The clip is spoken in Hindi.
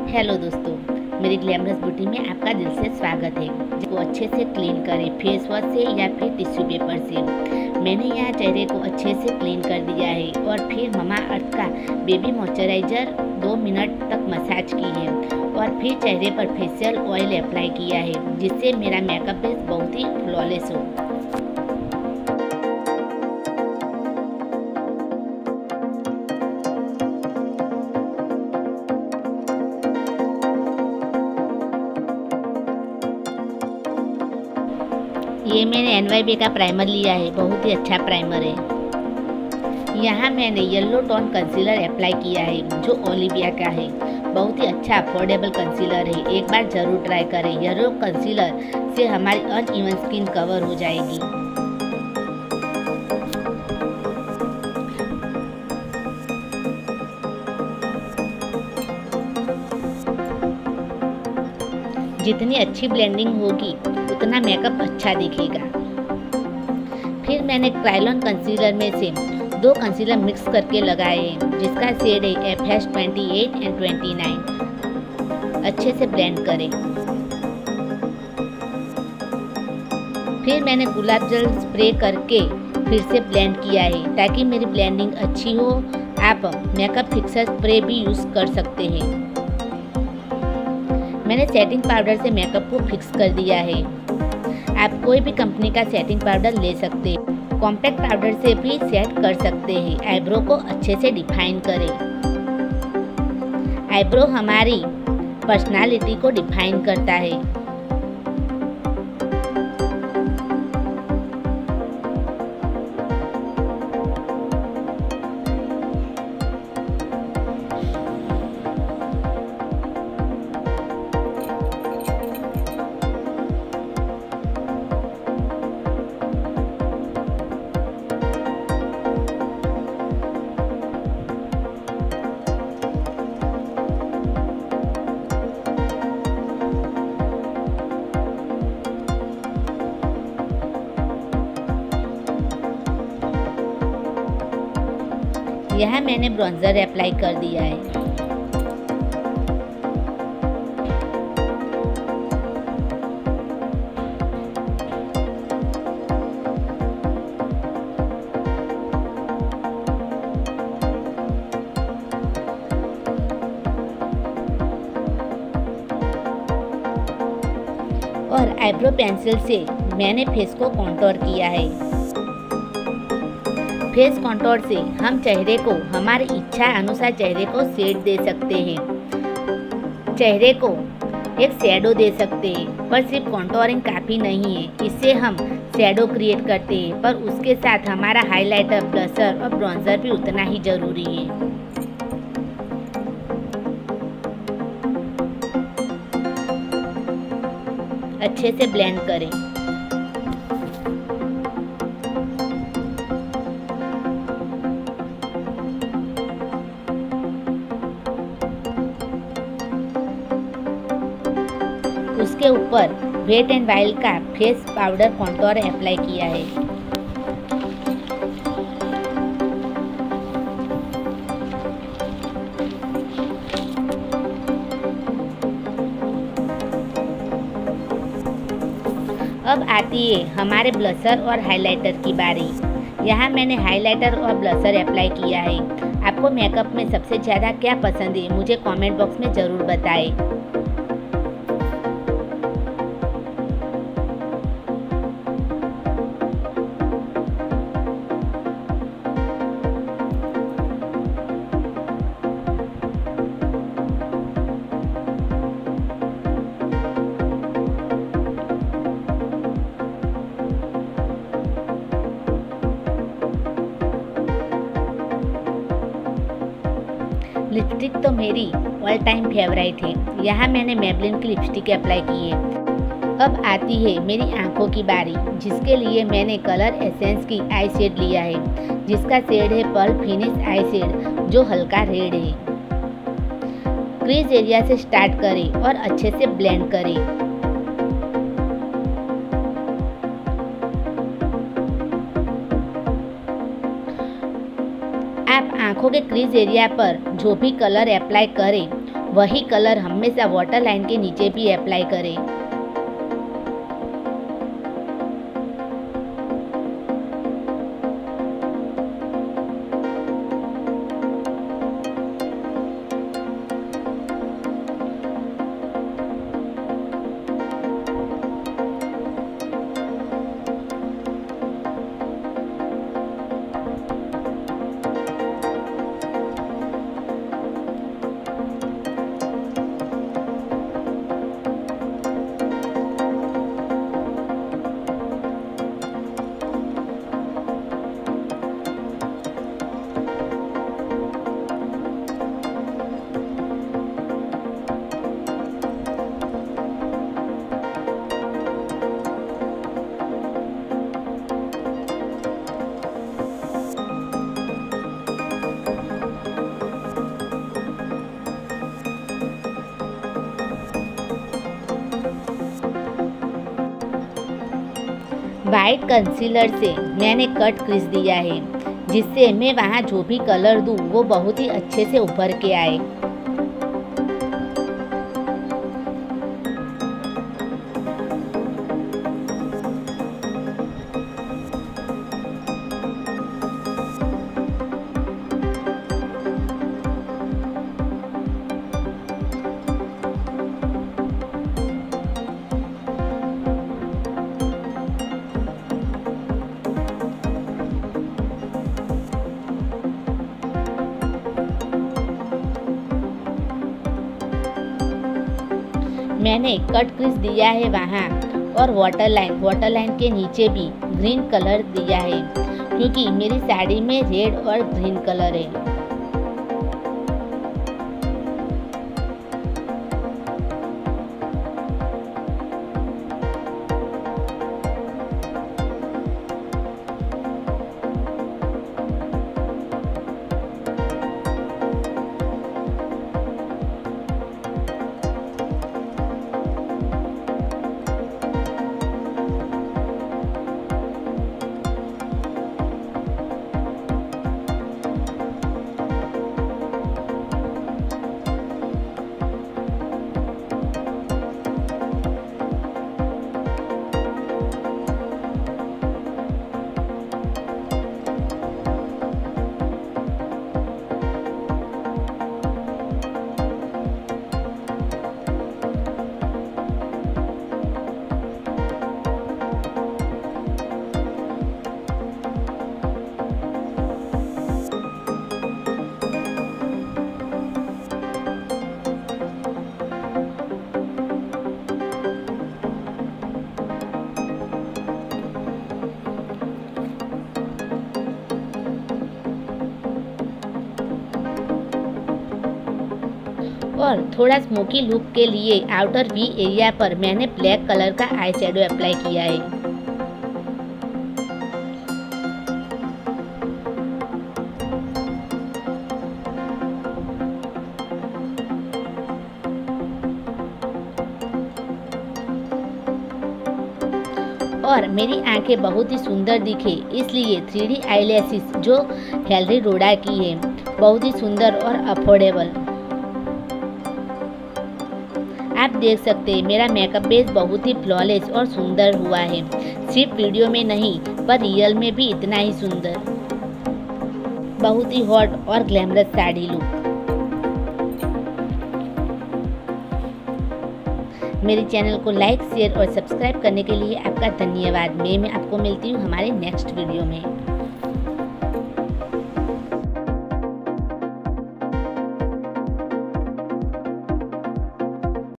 हेलो दोस्तों, मेरी ग्लैमरस ब्यूटी में आपका दिल से स्वागत है। जिसको अच्छे से क्लीन करें फेस वॉश से या फिर टिश्यू पेपर से। मैंने यहाँ चेहरे को अच्छे से क्लीन कर दिया है और फिर ममा अर्थ का बेबी मॉइस्चराइज़र 2 मिनट तक मसाज की है और फिर चेहरे पर फेशियल ऑयल अप्लाई किया है, जिससे मेरा मेकअप बेस बहुत ही फ्लॉलेस हो। ये मैंने NYB का प्राइमर लिया है, बहुत ही अच्छा प्राइमर है। यहाँ मैंने येलो टोन कंसीलर अप्लाई किया है जो ओलिविया का है। बहुत ही अच्छा अफोर्डेबल कंसीलर है, एक बार ज़रूर ट्राई करें। येलो कंसीलर से हमारी अनइवन स्किन कवर हो जाएगी। जितनी अच्छी ब्लेंडिंग होगी उतना मेकअप अच्छा दिखेगा। फिर मैंने क्रायोन कंसीलर में से 2 कंसीलर मिक्स करके लगाए हैं, जिसका शेड है FS 28 एंड 29। अच्छे से ब्लेंड करें। फिर मैंने गुलाब जल स्प्रे करके फिर से ब्लेंड किया है ताकि मेरी ब्लेंडिंग अच्छी हो। आप मेकअप फिक्सर स्प्रे भी यूज़ कर सकते हैं। मैंने सेटिंग पाउडर से मेकअप को फिक्स कर दिया है। आप कोई भी कंपनी का सेटिंग पाउडर ले सकते हैं। कॉम्पैक्ट पाउडर से भी सेट कर सकते हैं। आईब्रो को अच्छे से डिफाइन करें। आईब्रो हमारी पर्सनालिटी को डिफाइन करता है। यहाँ मैंने ब्रॉन्जर अप्लाई कर दिया है। और आईब्रो पेंसिल से मैंने फेस को कॉन्टोर किया है। फेस कॉन्टोर से हम चेहरे को हमारी इच्छा अनुसार चेहरे को शेड दे सकते हैं। चेहरे को एक शैडो दे सकते हैं, पर सिर्फ कॉन्टोरिंग काफ़ी नहीं है। इससे हम शैडो क्रिएट करते हैं, पर उसके साथ हमारा हाइलाइटर, ब्लशर और ब्रॉन्जर भी उतना ही ज़रूरी है। अच्छे से ब्लेंड करें। उसके ऊपर वेट एंड वाइल्ड का फेस पाउडर कॉन्टोर अप्लाई किया है। अब आती है हमारे ब्लशर और हाइलाइटर की बारी। यहाँ मैंने हाइलाइटर और ब्लशर अप्लाई किया है। आपको मेकअप में सबसे ज़्यादा क्या पसंद है, मुझे कमेंट बॉक्स में ज़रूर बताएं। लिपस्टिक तो मेरी ऑल टाइम फेवरेट है। यहाँ मैंने मेबलिन की लिपस्टिक अप्लाई की है। अब आती है मेरी आंखों की बारी, जिसके लिए मैंने कलर एसेंस की आई शेड लिया है, जिसका शेड है पर्ल फिनिश आई शेड, जो हल्का रेड है। क्रीज एरिया से स्टार्ट करें और अच्छे से ब्लेंड करें। आप आंखों के क्रीज एरिया पर जो भी कलर अप्लाई करें वही कलर हमेशा वाटर लाइन के नीचे भी अप्लाई करें। वाइट कंसीलर से मैंने कट क्रीज दिया है, जिससे मैं वहाँ जो भी कलर दूँ वो बहुत ही अच्छे से उभर के आए। मैंने कट क्रीज दिया है वहाँ, और वाटर लाइन के नीचे भी ग्रीन कलर दिया है, क्योंकि मेरी साड़ी में रेड और ग्रीन कलर है। और थोड़ा स्मोकी लुक के लिए आउटर वी एरिया पर मैंने ब्लैक कलर का आई शैडो अप्लाई किया है। और मेरी आंखें बहुत ही सुंदर दिखे, इसलिए 3D आईलैशेस जो हेलरी रोडा की है, बहुत ही सुंदर और अफोर्डेबल। आप देख सकते हैं मेरा मेकअप बेस बहुत ही फ्लॉलेस और सुंदर हुआ है, सिर्फ वीडियो में नहीं पर रियल में भी इतना ही सुंदर। बहुत ही हॉट और ग्लैमरस साड़ी लुक। मेरे चैनल को लाइक, शेयर और सब्सक्राइब करने के लिए आपका धन्यवाद। मैं आपको मिलती हूँ हमारे नेक्स्ट वीडियो में।